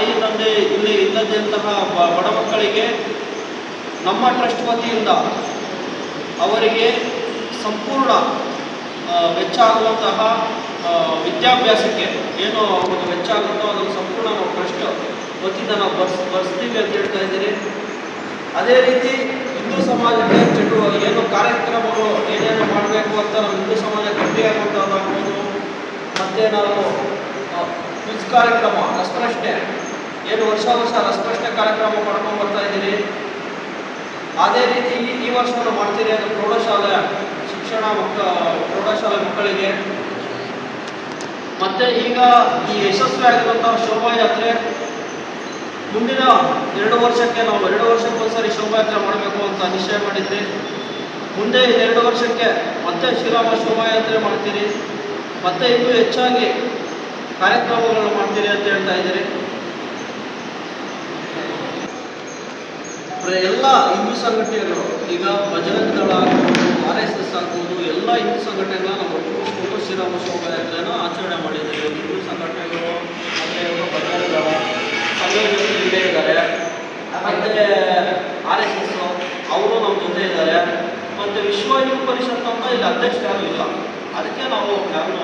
ತಾಯಿ ತಂದೆ ಇಲ್ಲಿ ಇಲ್ಲದಂತಹ ಬಡ ಮಕ್ಕಳಿಗೆ ನಮ್ಮ ಟ್ರಸ್ಟ್ ವತಿಯಿಂದ ಅವರಿಗೆ ಸಂಪೂರ್ಣ ವೆಚ್ಚ ಆಗುವಂತಹ ವಿದ್ಯಾಭ್ಯಾಸಕ್ಕೆ ಏನು ಒಂದು ವೆಚ್ಚ ಆಗುತ್ತೋ ಅದನ್ನು ಸಂಪೂರ್ಣ ನಾವು ಟ್ರಸ್ಟ್ ವತಿಯಿಂದ ನಾವು ಬರ್ಸ್ತೀವಿ ಅಂತ ಹೇಳ್ತಾ ಇದ್ದೀರಿ. ಅದೇ ರೀತಿ ಹಿಂದೂ ಸಮಾಜಕ್ಕೆ ಏನು ಕಾರ್ಯಕ್ರಮಗಳು ಏನೇನು ಮಾಡಬೇಕು ಅಂತ ನಮ್ಮ ಹಿಂದೂ ಸಮಾಜ ಗಟ್ಟಿಯಾಗುವಂಥದ್ದಾಗ್ಬೋದು. ಮತ್ತು ನಾವು ಕ್ವಿಜ್ ಕಾರ್ಯಕ್ರಮ ರಸಪ್ರಶ್ನೆ ಏನು ವರ್ಷ ರಸಪ್ರಶ್ನೆ ಕಾರ್ಯಕ್ರಮ ಮಾಡ್ಕೊಂಡು ಬರ್ತಾ ಇದ್ದೀರಿ. ಅದೇ ರೀತಿ ಈ ವರ್ಷ ನಾವು ಮಾಡ್ತೀರಿ ಅದು ಪ್ರೌಢಶಾಲೆ ಶಿಕ್ಷಣ ಪ್ರೌಢಶಾಲೆ ಮಕ್ಕಳಿಗೆ. ಮತ್ತು ಈಗ ಈ ಯಶಸ್ವಿ ಆಗಿರುವಂತಹ ಶೋಭಾಯಾತ್ರೆ ಮುಂದಿನ 2 ವರ್ಷಕ್ಕೆ ನಾವು 2 ವರ್ಷಕ್ಕೊಂದ್ಸರಿ ಶೋಭಾಯಾತ್ರೆ ಮಾಡಬೇಕು ಅಂತ ನಿಶ್ಚಯ ಮಾಡಿದ್ರಿ. ಮುಂದೆ 2 ವರ್ಷಕ್ಕೆ ಮತ್ತೆ ಶ್ರೀರಾಮ ಶೋಭಾಯಾತ್ರೆ ಮಾಡ್ತೀರಿ, ಮತ್ತೆ ಇನ್ನೂ ಹೆಚ್ಚಾಗಿ ಕಾರ್ಯಕ್ರಮಗಳನ್ನು ಮಾಡ್ತೀರಿ ಅಂತ ಹೇಳ್ತಾ ಇದ್ದೀರಿ. ಎಲ್ಲ ಹಿಂದೂ ಸಂಘಟನೆಗಳು ಈಗ ಬಜರಂಗ ದಳ ಆಗ್ಬೋದು, RSS ಆಗ್ಬೋದು, ಎಲ್ಲ ಹಿಂದೂ ಸಂಘಟನೆಗಳನ್ನ ನಾವು ಒಟ್ಟುಗೂಡಿಸ್ಕೊಂಡು ಶ್ರೀರಾಮ ಶೋಭಾಯಾತ್ರೆನ ಆಚರಣೆ ಮಾಡಿದ್ದೀವಿ. ಹಿಂದೂ ಸಂಘಟನೆಗಳು ಮತ್ತು ಬಜರಂಗ ದಳ ಸಂಘಟನೆಗಳು ಇಲ್ಲೇ ಇದ್ದಾರೆ, ಮತ್ತು RSS ಅವರು ನಮ್ಮ ಜೊತೆ ಇದ್ದಾರೆ, ಮತ್ತು ವಿಶ್ವ ಹಿಂದೂ ಪರಿಷತ್ ಅಂತ ಇಲ್ಲಿ ಅಧ್ಯಕ್ಷರು ಯಾರು ಇಲ್ಲ, ಅದಕ್ಕೆ ನಾವು ಯಾರು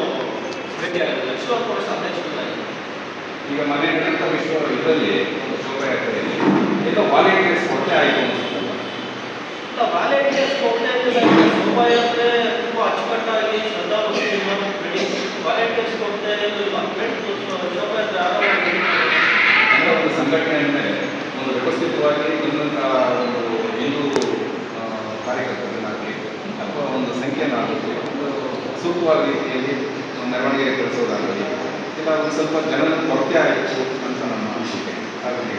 ಭೇಟಿಯಾಗಿಲ್ಲ. ವಿಶ್ವ ಪರಿಷತ್ ಅಧ್ಯಕ್ಷರಿಲ್ಲ. ಈಗ ಮನೆ ವಿಶ್ವ ಇದರಲ್ಲಿ ಒಂದು ಶೋಭಾಯಾತ್ರೆಯಲ್ಲಿ ಎಲ್ಲ ವಾಲಂಟಿಯರ್ಸ್ ಕೊಟ್ಟೆ ಆಯಿತು ಅನಿಸುತ್ತಲ್ಲ. ವಾಲಂಟಿಯರ್ಸ್ ಕೊಟ್ಟೆ ಶೋಭಾಯಾತ್ರೆ ತುಂಬ ಅಚ್ಚುಕಟ್ಟಾಗಿ ಶ್ರದ್ಧಾಭಕ್ತಿಯಿಂದ ನಡಿ ವಾಲಂಟಿಯರ್ಸ್ ಕೊಟ್ಟೆ ಶೋಭಾಯಾತ್ರೆ ಆರಂಭ ಒಂದು ಸಂಘಟನೆ ಅಂದರೆ ಒಂದು ವ್ಯವಸ್ಥಿತವಾಗಿ ಬಂದಂಥ ಒಂದು ಹಿಂದೂ ಕಾರ್ಯಕರ್ತರನ್ನಾಗಲಿ ಅಥವಾ ಒಂದು ಸಂಖ್ಯೆನಾಗಲಿ ಒಂದು ಸೂಕ್ತವಾದ ರೀತಿಯಲ್ಲಿ ಮೆರವಣಿಗೆ ಕೆಲಸೋದಾಗಲಿ ಇಲ್ಲ ಒಂದು ಸ್ವಲ್ಪ ಜನರ ಕೊರತೆ ಆಯಿತು ಅಂತ ನಮ್ಮ ಅನಿಸಿಕೆ. ಹಾಗಾಗಿ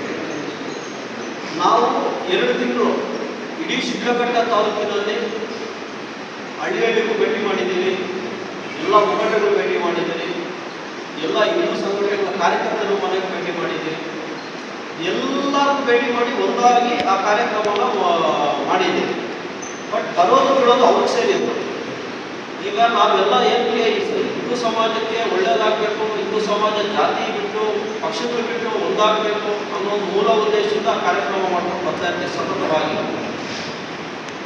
ನಾವು 2 ತಿಂಗಳು ಇಡೀ ಶಿಡ್ಲಘಟ್ಟ ತಾಲೂಕಿನಲ್ಲಿ ಹಳ್ಳಿಗೂ ಭೇಟಿ ಮಾಡಿದ್ದೀವಿ, ಎಲ್ಲ ಮುಖಂಡಗಳು ಭೇಟಿ ಮಾಡಿದ್ದೀವಿ, ಎಲ್ಲ ಹಿಂದೂ ಸಂಘಟನೆಗಳ ಕಾರ್ಯಕರ್ತರು ಮನೆಗೆ ಭೇಟಿ ಮಾಡಿದ್ದೀವಿ. ಎಲ್ಲರಿಗೂ ಭೇಟಿ ಮಾಡಿ ಒಂದಾಗಿ ಆ ಕಾರ್ಯಕ್ರಮನ ಮಾಡಿದ್ದೀವಿ. ಬಟ್ ಬರೋದು ಬಿಡೋದು ಅವ್ರಿಗೆ ಸೇರಿತ್ತು. ಈಗ ನಾವೆಲ್ಲ ಏನಕ್ಕೆ ಹಿಂದೂ ಸಮಾಜಕ್ಕೆ ಒಳ್ಳೆಯದಾಗಬೇಕು, ಹಿಂದೂ ಸಮಾಜ ಜಾತಿ ಬಿಟ್ಟು ಪಕ್ಷಗಳು ಬಿಟ್ಟು ಒಂದಾಗಬೇಕು ಅನ್ನೋ ಒಂದು ಮೂಲ ಉದ್ದೇಶದಿಂದ ಕಾರ್ಯಕ್ರಮ ಮಾಡ್ಕೊಂಡು ಬರ್ತಾ ಇರ್ತೀವಿ ಸತತವಾಗಿ.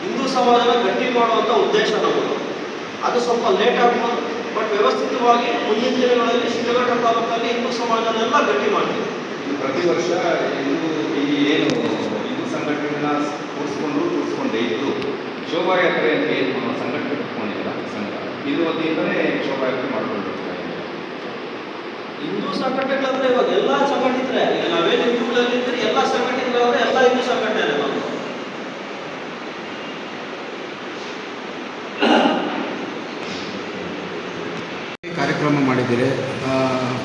ಹಿಂದೂ ಸಮಾಜನ ಗಟ್ಟಿ ಮಾಡುವಂಥ ಉದ್ದೇಶ ನಮ್ಮದು. ಅದು ಸ್ವಲ್ಪ ಲೇಟ್ ಆಗ್ಬೋದು, ಬಟ್ ವ್ಯವಸ್ಥಿತವಾಗಿ ಮುಂದಿನ ದಿನಗಳಲ್ಲಿ ಶಿಡ್ಲಘಟ್ಟ ತಾಲೂಕಲ್ಲಿ ಹಿಂದೂ ಸಮಾಜನೆಲ್ಲ ಗಟ್ಟಿ ಮಾಡ್ತೀವಿ. ಪ್ರತಿ ವರ್ಷ ಈ ಏನು ಹಿಂದೂ ಸಂಘಟನೆಗಳನ್ನ ಕೂಡಿಸ್ಕೊಂಡೇ ಇದ್ದು ಶೋಭಾಯಾತ್ರೆ ಅಂತ ಏನು ಸಂಘಟನೆ ಇಟ್ಕೊಂಡಿಲ್ಲ ಸಂಘ ಇದು ವತಿಯಿಂದಲೇ ಶೋಭಾಯಾತ್ರೆ ಮಾಡ್ಕೊಂಡಿರ್ತಾರೆ. ಹಿಂದೂ ಸಂಘಟನೆಗಳಂದ್ರೆ ಇವಾಗ ಎಲ್ಲ ಸಂಘಟಿತರೆ, ಈಗ ನಾವೇನು ಹಿಂದೂಗಳಲ್ಲಿದ್ದರೆ ಎಲ್ಲ ಸಂಘಟನೆಗಳವರೆ, ಎಲ್ಲ ಹಿಂದೂ ಸಂಘಟನೆ ನಾವು ಕಾರ್ಯಕ್ರಮ ಮಾಡಿದ್ದೀರಿ.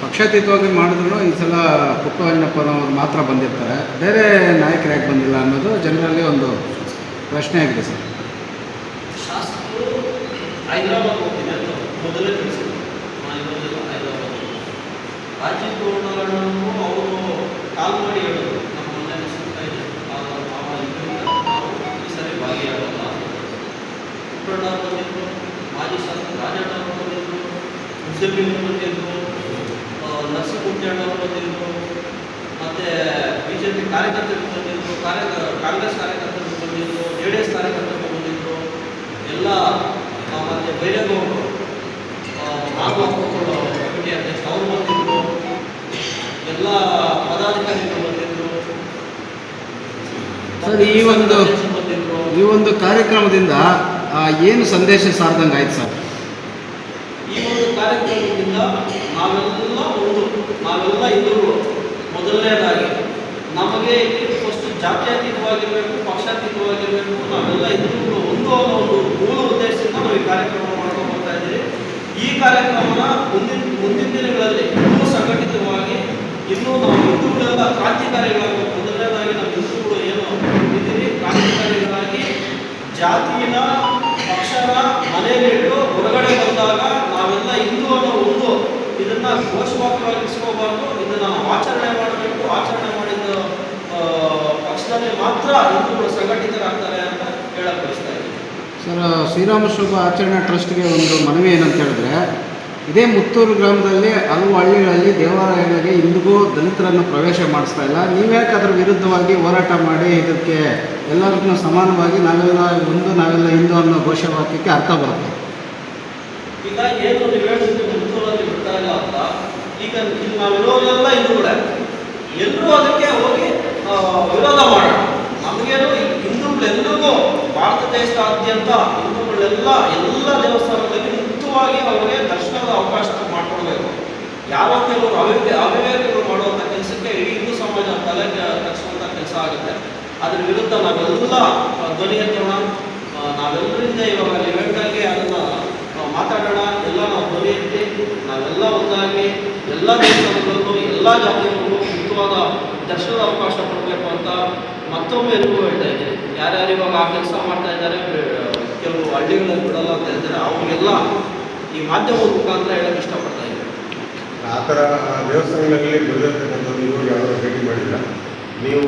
ಪಕ್ಷಾತೀತವಾಗಿ ಮಾಡಿದ್ರು ಈ ಸಲ ಪುಟ್ಟರಂಗಪ್ಪನವರು ಮಾತ್ರ ಬಂದಿರ್ತಾರೆ, ಬೇರೆ ನಾಯಕರು ಯಾಕೆ ಬಂದಿಲ್ಲ ಅನ್ನೋದು ಜನರಲ್ಲಿ ಒಂದು ಪ್ರಶ್ನೆ ಆಗಿದೆ ಸರ್. ಶಾಸಕರು ಹೈದರಾಬಾದ್ ಹೋಗ್ತೀನಿ ಅಂತ ಮೊದಲೇ ತಿಳಿಸಿದ್ರು. ಹೈದರಾಬಾದ್ ರಾಜೀವ್ ಗೌಡರನ್ನು ಅವರು ಕಾಲ್ ಮಾಡಿ ಹೇಳಿದ್ರು, ನಮ್ಮ ಮನೆ ಸುತ್ತ ಇದೆ ಈ ಸರಿ ಭಾಗಿಯಾಗಲ್ಲ. ಪುಟ್ಟಣ್ಣ ಬಂದಿದ್ರು, ಮಾಜಿ ಶಾಸಕ ರಾಜಣ್ಣ ಅವರು ಬಂದಿದ್ರು, ಮುಸಲ್ಮಿನ್ ಬಂದಿದ್ರು, ನರಸಿಂಹಮೂರ್ತಿಯಣ್ಣವರು ಬಂದಿದ್ರು, ಮತ್ತು BJP ಕಾರ್ಯಕರ್ತರು ಬಂದಿದ್ರು, ಕಾಂಗ್ರೆಸ್ ಕಾರ್ಯಕರ್ತರು ಬಂದಿದ್ರು, JDS ಕಾರ್ಯಕರ್ತರು ಬಂದಿದ್ರು, ಎಲ್ಲ ಮತ್ತು ಬೈರೇಗೌಡರು ನಾಗವಾಕುಗಳು ಕಮಿಟಿ ಅಧ್ಯಕ್ಷ ಅವರು ಬಂದಿದ್ರು, ಎಲ್ಲ ಪದಾಧಿಕಾರಿಗಳು ಬಂದಿದ್ರು ಸರ್. ಈ ಒಂದು ಕಾರ್ಯಕ್ರಮದಿಂದ ಏನು ಸಂದೇಶ ಸಾರ್ದಂಗೆ ಆಯ್ತು ಸರ್? ಈ ಒಂದು ಕಾರ್ಯಕ್ರಮದಿಂದ ನಾವೆಲ್ಲ ಹಿಂದೂಗಳು ಮೊದಲನೇದಾಗಿ ನಮಗೆ ಫಸ್ಟ್ ಜಾತ್ಯತೀತವಾಗಿರಬೇಕು, ಪಕ್ಷಾತೀತವಾಗಿರಬೇಕು, ನಾವೆಲ್ಲ ಹಿಂದೂಗಳು ಒಂದು ಅನ್ನೋ ಒಂದು ಮೂಲ ಉದ್ದೇಶದಿಂದ ನಾವು ಈ ಕಾರ್ಯಕ್ರಮ ಮಾಡ್ಕೊಂಡು ಬರ್ತಾ ಇದ್ದೀವಿ. ಈ ಕಾರ್ಯಕ್ರಮನ ಮುಂದಿನ ದಿನಗಳಲ್ಲಿ ಇನ್ನೂ ಸಂಘಟಿತವಾಗಿ ಇನ್ನೂ ನಾವು ಹಿಂದೂಗಳೆಲ್ಲ ಕ್ರಾಂತಿಕಾರಿಗಳಾಗಬೇಕು. ಮೊದಲನೇದಾಗಿ ನಾವು ಹಿಂದೂಗಳು ಏನು ಇದ್ದೀವಿ ಕ್ರಾಂತಿಕಾರಿಗಳಾಗಿ ಜಾತಿನ ಪಕ್ಷನ ಮನೆಯಲ್ಲಿಟ್ಟು ಹೊರಗಡೆ ಬಂದಾಗ ನಾವೆಲ್ಲ ಹಿಂದೂ ಅನ್ನೋ ಒಂದು ಇದನ್ನು ಘೋಷವಾಕ್ಯವಾಗಿಸ್ಕೋಬಾರ್ದು. ಇದನ್ನು ನಾವು ಆಚರಣೆ ಮಾಡಬೇಕು. ಆಚರಣೆ ಮಾಡಿದ ಪಕ್ಷದಲ್ಲಿ ಮಾತ್ರ ಹಿಂದೂಗಳು ಸಂಘಟಿತರಾಗ್ತಾರೆ ಅಂತ ಹೇಳಕ್ ಬಯಸ್ತಾ ಇದ್ದೀವಿ ಸರ್. ಶ್ರೀರಾಮ ಶೋಭಾ ಆಚರಣಾ ಟ್ರಸ್ಟ್ಗೆ ಒಂದು ಮನವಿ ಏನಂತ ಹೇಳಿದ್ರೆ, ಇದೇ ಮುತ್ತೂರು ಗ್ರಾಮದಲ್ಲಿ ಹಲವು ಹಳ್ಳಿಗಳಲ್ಲಿ ದೇವಾಲಯಗಳಿಗೆ ಇಂದಿಗೂ ದಲಿತರನ್ನು ಪ್ರವೇಶ ಮಾಡಿಸ್ತಾ ಇಲ್ಲ. ನೀವ್ಯಾಕೆ ಅದರ ವಿರುದ್ಧವಾಗಿ ಹೋರಾಟ ಮಾಡಿ ಇದಕ್ಕೆ ಎಲ್ಲರಿಗೂ ಸಮಾನವಾಗಿ ನಾವೆಲ್ಲ ಒಂದು ನಾವೆಲ್ಲ ಹಿಂದೂ ಅನ್ನೋ ಘೋಷವಾಕ್ಯಕ್ಕೆ ಅರ್ಥ ಬರುತ್ತೆ? ಈಗ ಏನು ನೀವು ಹೇಳಿದ್ರೆ ಮುತ್ತೂರಲ್ಲಿ ಬಿಡ್ತಾ ಇಲ್ಲ ಅಂತ, ಈಗ ಇಲ್ಲಿ ನಾವಿರೋರೆಲ್ಲ ಹಿಂದೂಗಳೇ, ಎಲ್ಲರೂ ಅದಕ್ಕೆ ಹೋಗಿ ವಿರೋಧ ಮಾಡೋಣ. ನಮಗೇನು ಹಿಂದೂಗಳೆಲ್ಲರಿಗೂ ಭಾರತ ದೇಶದಾದ್ಯಂತ ಹಿಂದೂಗಳೆಲ್ಲ ಎಲ್ಲ ದೇವಸ್ಥಾನಗಳಲ್ಲಿ ಮುಕ್ತವಾಗಿ ಅವರಿಗೆ ದರ್ಶನದ ಅವಕಾಶ ಮಾಡಿಕೊಡ್ಬೇಕು. ಯಾರೋ ಕೆಲವರು ಅವಿವೇಕಗಳು ಮಾಡುವಂಥ ಕೆಲಸಕ್ಕೆ ಇಡೀ ಹಿಂದೂ ಸಮಾಜ ತಲೆ ತಗ್ಸುವಂಥ ಕೆಲಸ ಆಗುತ್ತೆ. ಅದ್ರ ವಿರುದ್ಧ ನಾವೆಲ್ಲ ಧ್ವನಿ ಎತ್ತೋಣ. ನಾವೆಲ್ಲರಿಂದ ಇವಾಗ ನೀವು ಹೇಳ್ದಂಗೆ ಅದನ್ನು ಮಾತಾಡೋಣ. ಎಲ್ಲ ನಾವು ಧ್ವನಿ ಎತ್ತಿ ನಾವೆಲ್ಲ ಒಂದಾಗಿ ಎಲ್ಲ ದೇಶಗಳಲ್ಲೂ ಎಲ್ಲ ಜಾತಿಗಳಿಗೂ ಮುಕ್ತವಾದ ದರ್ಶನದ ಅವಕಾಶ ಕೊಡಬೇಕು ಅಂತ ಮತ್ತೊಮ್ಮೆ ಎಲ್ರಿಗೂ ಹೇಳ್ತಾ ಇದ್ದೀನಿ. ಯಾರ್ಯಾರು ಇವಾಗ ಆ ಕೆಲಸ ಮಾಡ್ತಾ ಇದ್ದಾರೆ, ಕೆಲವು ಹಳ್ಳಿಗಳಲ್ಲಿ ಬಿಡಲ್ಲ ಅಂತ ಹೇಳ್ತಾರೆ, ಅವ್ರಿಗೆಲ್ಲ ಈ ಮಾಧ್ಯಮದ ಮುಖಾಂತರ ಹೇಳಕ್ಕೆ ಇಷ್ಟಪಡ್ತಾ ಇದ್ದೀನಿ. ಆ ಥರ ದೇವಸ್ಥಾನಗಳಲ್ಲಿ ಬಿಡದಿರ್ತಕ್ಕಂಥದ್ದು ನೀವು ಯಾವಾಗ ಭೇಟಿ ಮಾಡಿಲ್ಲ. ನೀವು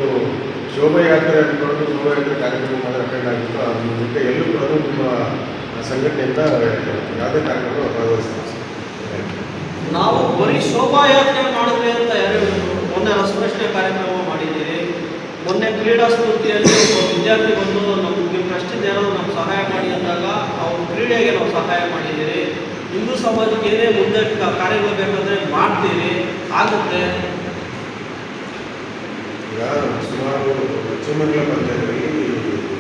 ಶೋಭಾಯಾತ್ರೆ ಅಂದ್ಕೊಂಡು ಶೋಭಾಯಾತ್ರೆ ಕಾರ್ಯಕ್ರಮ ಮಾತ್ರ ಅಟೆಂಡ್ ಆಗಿತ್ತು. ಅದು ಬಿಟ್ಟು ಎಲ್ಲೂ ಕೂಡ ನಿಮ್ಮ ಸಂಘಟನೆಯಿಂದ ಯಾವುದೇ ಕಾರ್ಯಕ್ರಮ ಭಾಗವಹಿಸ್ತೀವಿ. ನಾವು ಬರೀ ಶೋಭಾಯಾತ್ರೆ ಮಾಡಿದ್ವಿ ಅಂತ ಯಾರು ಹೇಳಿದ್ರು? ಮೊನ್ನೆ ರಸಪ್ರಶ್ನೆ ಕಾರ್ಯಕ್ರಮ ಮಾಡಿದ್ದೀರಿ. ಮೊನ್ನೆ ಕ್ರೀಡಾ ಸ್ಫೂರ್ತಿಯಲ್ಲಿ ಒಬ್ಬ ವಿದ್ಯಾರ್ಥಿ ಬಂದು ನಿಮ್ಮ ಟ್ರಸ್ಟಿಂದ ಏನಾದರೂ ನಮ್ಗೆ ಸಹಾಯ ಮಾಡಿ ಅಂದಾಗ ಅವ್ರ ಕ್ರೀಡೆಗೆ ನಾವು ಸಹಾಯ ಮಾಡಿದ್ದೀರಿ. ಹಿಂದೂ ಸಮಾಜಕ್ಕೆ ಏನೇ ಮುಂದೆ ಕಾರ್ಯಗಳು ಬೇಕಂದರೆ ಮಾಡ್ತೀರಿ, ಆಗುತ್ತೆ. ಈಗ ಸುಮಾರು ಚಿಮ್ಮಂಗಲ ಪಂಚಾಯತ್ನಲ್ಲಿ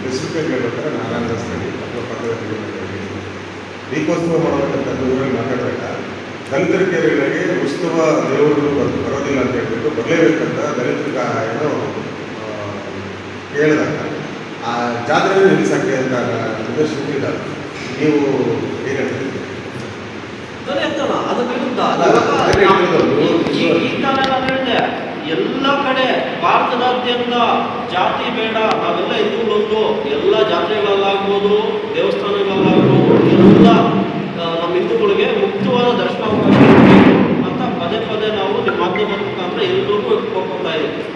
ಹೆಸರು ಹೇಳ್ಬೇಕಾದ್ರೆ ನಾರಾಯಣ ಸ್ಥಳಿ ಅಥವಾ ಪಂಚಾಯತ್ ದೀಪೋತ್ಸವ ಮಾಡಬೇಕಂತ ಊರಲ್ಲಿ ಮಾತಾಡಿದಾಗ ದಲಿತರ ಕೇರಿಗಳಿಗೆ ಉತ್ಸವ ದೇವರುಗಳು ಬರೋದಿಲ್ಲ ಅಂತ ಹೇಳ್ಬಿಟ್ಟು ಬರಲೇಬೇಕಂತ ದಲಿತರ ಏನೋ ಹೇಳಿದಾಗ ಆ ಜಾತ್ರೆ ನಿಲ್ಲಿಸಕ್ಕೆ ಅಂತ ನಿರ್ದೇಶಿಸಿದ್ದಾರೆ. ನೀವು ಏನು ಹೇಳ್ತೀರಿ? ಅದ್ರ ವಿರುದ್ಧ ಈ ಕಾಲ ನಾನು ಹೇಳಿದೆ, ಎಲ್ಲ ಕಡೆ ಭಾರತದಾದ್ಯಂತ ಜಾತಿ ಬೇಡ, ನಾವೆಲ್ಲ ಹಿಂದೂಗಳೊಂದು, ಎಲ್ಲ ಜಾತ್ರೆಗಳಲ್ಲಾಗ್ಬೋದು, ದೇವಸ್ಥಾನಗಳಲ್ಲಾಗ್ಬೋದು, ಎಲ್ಲ ನಮ್ಮ ಹಿಂದೂಗಳಿಗೆ ಮುಕ್ತವಾದ ದರ್ಶನಾವಕಾಶ ಅಂತ ಪದೇ ಪದೇ ನಾವು ನಿಮ್ಮ ಮಾಧ್ಯಮದ ಮುಖಾಂತರ ಎಲ್ಲರಿಗೂ ಹೋಗ್ತಾ ಇದ್ದೀವಿ.